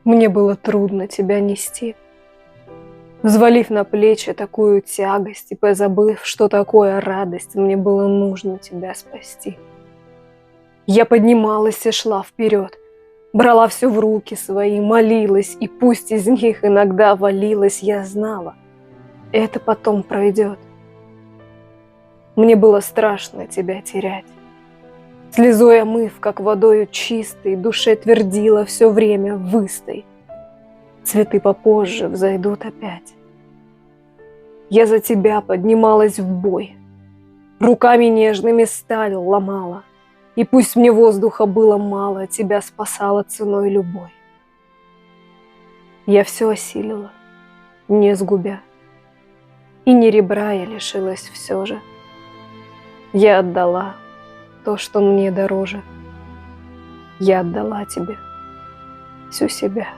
Мне было трудно тебя нести, взвалив на плечи такую тягость и позабыв, что такое радость, мне было нужно тебя спасти. Я поднималась и шла вперед, брала все в руки свои, молилась, и пусть из них иногда валилась, я знала, это потом пройдет. Мне было страшно тебя терять. Слезой омыв, как водою чистой, душе твердила все время: выстой. Цветы попозже взойдут опять. Я за тебя поднималась в бой, руками нежными сталь ломала, и пусть мне воздуха было мало, тебя спасала ценой любой. Я все осилила, не сгубя, и ни ребра я лишилась все же. Я отдала то, что мне дороже. Я отдала тебе всю себя.